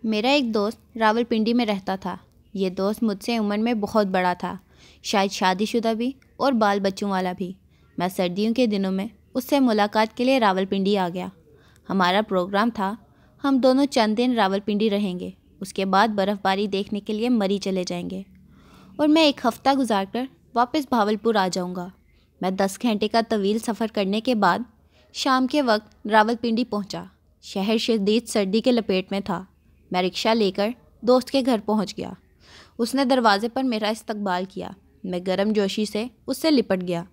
میرا ایک دوست راولپنڈی میں رہتا تھا۔ یہ دوست مجھ سے عمر میں بہت بڑا تھا، شاید شادی شدہ بھی اور بال بچوں والا بھی۔ میں سردیوں کے دنوں میں اس سے ملاقات کے لیے راولپنڈی آ گیا۔ ہمارا پروگرام تھا ہم دونوں چند دن راولپنڈی رہیں گے، اس کے بعد برف باری دیکھنے کے لیے مری چلے جائیں گے اور میں ایک ہفتہ گزار کر واپس بھاولپور آ جاؤں گا۔ میں 10 گھنٹے کا طویل سفر کرنے کے بعد شام کے وقت راولپنڈی پہنچا۔ شہر شدید سردی کے لپیٹ میں تھا۔ میں رکشہ لے کر دوست کے گھر پہنچ گیا۔ اس نے دروازے پر میرا استقبال کیا۔ میں گرم جوشی سے اس سے لپٹ گیا۔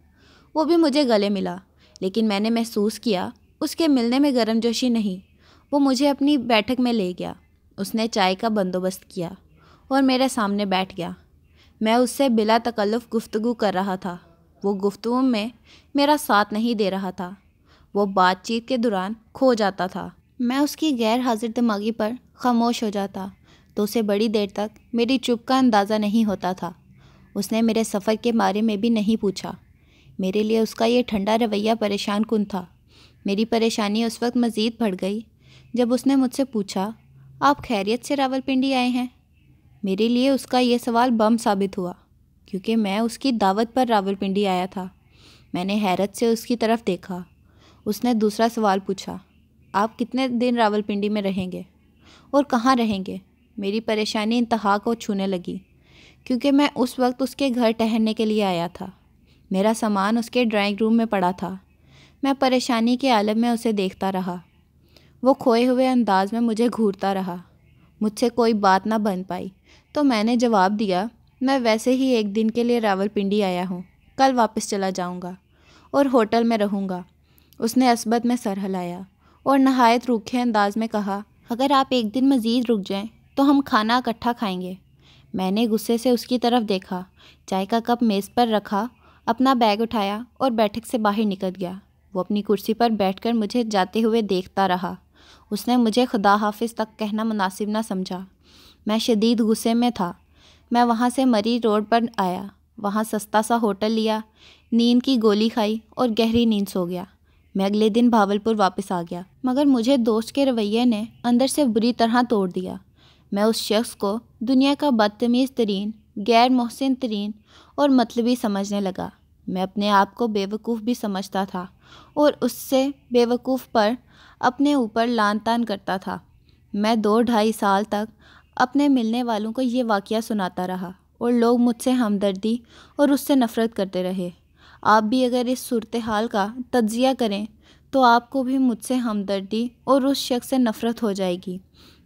وہ بھی مجھے گلے ملا، لیکن میں نے محسوس کیا اس کے ملنے میں گرم جوشی نہیں۔ وہ مجھے اپنی بیٹھک میں لے گیا۔ اس نے چائے کا بندوبست کیا اور میرے سامنے بیٹھ گیا۔ میں اس سے بلا تکلف گفتگو کر رہا تھا۔ وہ گفتگو میں میرا ساتھ نہیں دے رہا تھا۔ وہ بات چیت کے دوران کھو جاتا تھا۔ میں اس کی غیر حاضر دماغی پر خاموش ہو جاتا تو اسے بڑی دیر تک میری چپ کا اندازہ نہیں ہوتا تھا۔ اس نے میرے سفر کے بارے میں بھی نہیں پوچھا۔ میرے لیے اس کا یہ ٹھنڈا رویہ پریشان کن تھا۔ میری پریشانی اس وقت مزید بڑھ گئی جب اس نے مجھ سے پوچھا، آپ خیریت سے راولپنڈی آئے ہیں؟ میرے لیے اس کا یہ سوال بم ثابت ہوا، کیونکہ میں اس کی دعوت پر راولپنڈی آیا تھا۔ میں نے حیرت سے اس کی طرف دیکھا۔ اس نے دوسرا سوال پوچھا، آپ کتنے دن راولپنڈی میں رہیں گے اور کہاں رہیں گے؟ میری پریشانی انتہا کو چھونے لگی، کیونکہ میں اس وقت اس کے گھر ٹہلنے کے لیے آیا تھا۔ میرا سامان اس کے ڈرائنگ روم میں پڑا تھا۔ میں پریشانی کے عالم میں اسے دیکھتا رہا۔ وہ کھوئے ہوئے انداز میں مجھے گھورتا رہا۔ مجھ سے کوئی بات نہ بن پائی تو میں نے جواب دیا، میں ویسے ہی ایک دن کے لیے راولپنڈی آیا ہوں، کل واپس چلا جاؤں گا اور ہوٹل میں رہوں گا۔ اس نے عصبت میں سر ہلایا اور نہایت روکھے انداز میں کہا، اگر آپ ایک دن مزید رک جائیں تو ہم کھانا اکٹھا کھائیں گے۔ میں نے غصے سے اس کی طرف دیکھا، چائے کا کپ میز پر رکھا، اپنا بیگ اٹھایا اور بیٹھک سے باہر نکل گیا۔ وہ اپنی کرسی پر بیٹھ کر مجھے جاتے ہوئے دیکھتا رہا۔ اس نے مجھے خدا حافظ تک کہنا مناسب نہ سمجھا۔ میں شدید غصے میں تھا۔ میں وہاں سے مری روڈ پر آیا، وہاں سستا سا ہوٹل لیا، نیند کی گولی کھائی اور گہری نیند سو گیا۔ میں اگلے دن بھاولپور واپس آ گیا، مگر مجھے دوست کے رویے نے اندر سے بری طرح توڑ دیا۔ میں اس شخص کو دنیا کا بدتمیز ترین، غیر محسن ترین اور مطلبی سمجھنے لگا۔ میں اپنے آپ کو بیوقوف بھی سمجھتا تھا اور اس سے بیوقوف پر اپنے اوپر لعن طعن کرتا تھا۔ میں 2-2.5 سال تک اپنے ملنے والوں کو یہ واقعہ سناتا رہا اور لوگ مجھ سے ہمدردی اور اس سے نفرت کرتے رہے۔ آپ بھی اگر اس صورتحال کا تجزیہ کریں تو آپ کو بھی مجھ سے ہمدردی اور اس شخص سے نفرت ہو جائے گی۔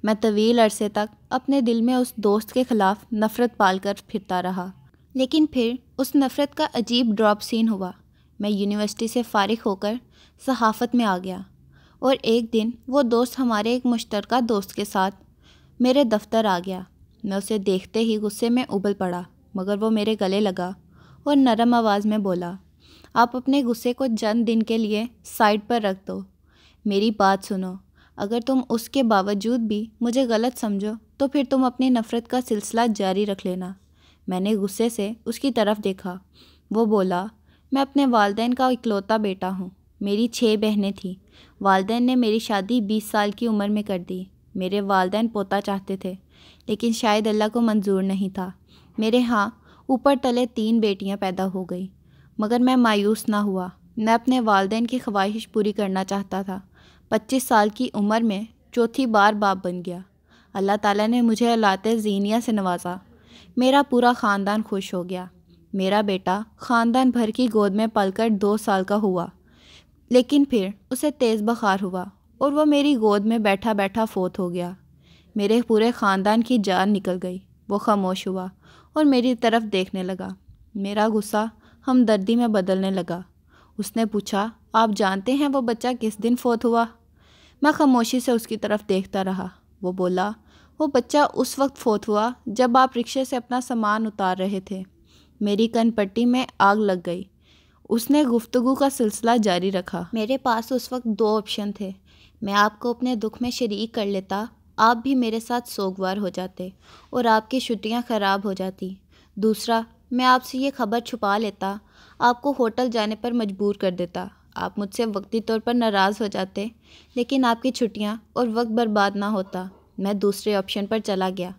میں طویل عرصے تک اپنے دل میں اس دوست کے خلاف نفرت پال کر پھرتا رہا، لیکن پھر اس نفرت کا عجیب ڈراپ سین ہوا۔ میں یونیورسٹی سے فارغ ہو کر صحافت میں آ گیا اور ایک دن وہ دوست ہمارے ایک مشترکہ دوست کے ساتھ میرے دفتر آ گیا۔ میں اسے دیکھتے ہی غصے میں ابل پڑا، مگر وہ میرے گلے لگا اور نرم آواز میں بولا، آپ اپنے غصے کو چند دن کے لیے سائڈ پر رکھ دو، میری بات سنو۔ اگر تم اس کے باوجود بھی مجھے غلط سمجھو تو پھر تم اپنی نفرت کا سلسلہ جاری رکھ لینا۔ میں نے غصے سے اس کی طرف دیکھا۔ وہ بولا، میں اپنے والدین کا اکلوتا بیٹا ہوں۔ میری 6 بہنیں تھیں۔ والدین نے میری شادی 20 سال کی عمر میں کر دی۔ میرے والدین پوتا چاہتے تھے، لیکن شاید اللہ کو منظور نہیں تھا۔ میرے ہاں اوپر تلے 3 بیٹیاں پیدا ہو گئی، مگر میں مایوس نہ ہوا۔ میں اپنے والدین کی خواہش پوری کرنا چاہتا تھا۔ 25 سال کی عمر میں چوتھی بار باپ بن گیا۔ اللہ تعالیٰ نے مجھے اولاد زینیہ سے نوازا۔ میرا پورا خاندان خوش ہو گیا۔ میرا بیٹا خاندان بھر کی گود میں پل کر 2 سال کا ہوا، لیکن پھر اسے تیز بخار ہوا اور وہ میری گود میں بیٹھا بیٹھا فوت ہو گیا۔ میرے پورے خاندان کی جان نکل گئی۔ وہ خاموش ہوا اور میری طرف دیکھنے لگا۔ میرا غصہ ہمدردی میں بدلنے لگا۔ اس نے پوچھا، آپ جانتے ہیں وہ بچہ کس دن فوت ہوا؟ میں خاموشی سے اس کی طرف دیکھتا رہا۔ وہ بولا، وہ بچہ اس وقت فوت ہوا جب آپ رکشے سے اپنا سامان اتار رہے تھے۔ میری کن پٹی میں آگ لگ گئی۔ اس نے گفتگو کا سلسلہ جاری رکھا، میرے پاس اس وقت 2 آپشن تھے۔ میں آپ کو اپنے دکھ میں شریک کر لیتا، آپ بھی میرے ساتھ سوگوار ہو جاتے اور آپ کی چھٹیاں خراب ہو جاتی۔ دوسرا، میں آپ سے یہ خبر چھپا لیتا، آپ کو ہوٹل جانے پر مجبور کر دیتا۔ آپ مجھ سے وقتی طور پر ناراض ہو جاتے، لیکن آپ کی چھٹیاں اور وقت برباد نہ ہوتا۔ میں دوسرے آپشن پر چلا گیا۔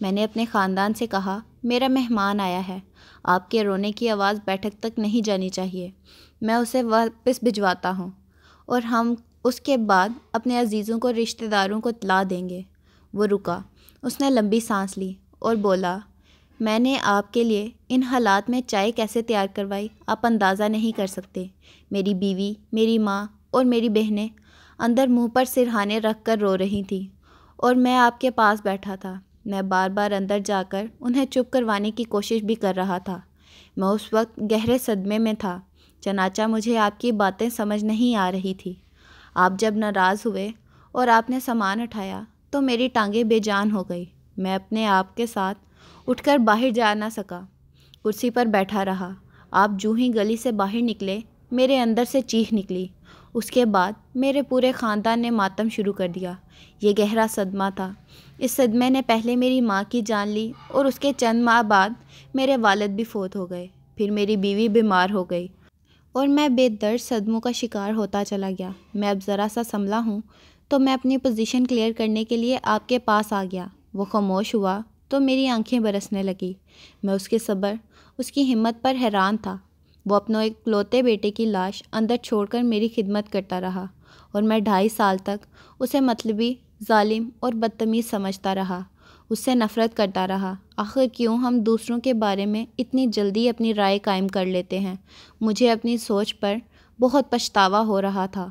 میں نے اپنے خاندان سے کہا، میرا مہمان آیا ہے، آپ کے رونے کی آواز بیٹھک تک نہیں جانی چاہیے، میں اسے واپس بھجواتا ہوں اور ہم اس کے بعد اپنے عزیزوں کو رشتہ داروں کو اطلاع دیں گے۔ وہ رکا، اس نے لمبی سانس لی اور بولا، میں نے آپ کے لیے ان حالات میں چائے کیسے تیار کروائی آپ اندازہ نہیں کر سکتے۔ میری بیوی، میری ماں اور میری بہنیں اندر منہ پر سرہانے رکھ کر رو رہی تھیں اور میں آپ کے پاس بیٹھا تھا۔ میں بار بار اندر جا کر انہیں چپ کروانے کی کوشش بھی کر رہا تھا۔ میں اس وقت گہرے صدمے میں تھا، چنانچہ مجھے آپ کی باتیں سمجھ نہیں آ رہی تھی۔ آپ جب ناراض ہوئے اور آپ نے سامان اٹھایا تو میری ٹانگیں بے جان ہو گئی۔ میں اپنے آپ کے ساتھ اٹھ کر باہر جا نہ سکا، کرسی پر بیٹھا رہا۔ آپ جو ہی گلی سے باہر نکلے، میرے اندر سے چیخ نکلی۔ اس کے بعد میرے پورے خاندان نے ماتم شروع کر دیا۔ یہ گہرا صدمہ تھا۔ اس صدمے نے پہلے میری ماں کی جان لی اور اس کے چند ماہ بعد میرے والد بھی فوت ہو گئے۔ پھر میری بیوی بیمار ہو گئی اور میں بے درد صدموں کا شکار ہوتا چلا گیا۔ میں اب ذرا سا سنبھلا ہوں تو میں اپنی پوزیشن کلیئر کرنے کے لیے آپ کے پاس آ گیا۔ وہ خاموش ہوا تو میری آنکھیں برسنے لگی۔ میں اس کے صبر، اس کی ہمت پر حیران تھا۔ وہ اپنے ایک اکلوتے بیٹے کی لاش اندر چھوڑ کر میری خدمت کرتا رہا اور میں 2.5 سال تک اسے مطلبی، ظالم اور بدتمیز سمجھتا رہا، اس سے نفرت کرتا رہا۔ آخر کیوں ہم دوسروں کے بارے میں اتنی جلدی اپنی رائے قائم کر لیتے ہیں؟ مجھے اپنی سوچ پر بہت پچھتاوا ہو رہا تھا۔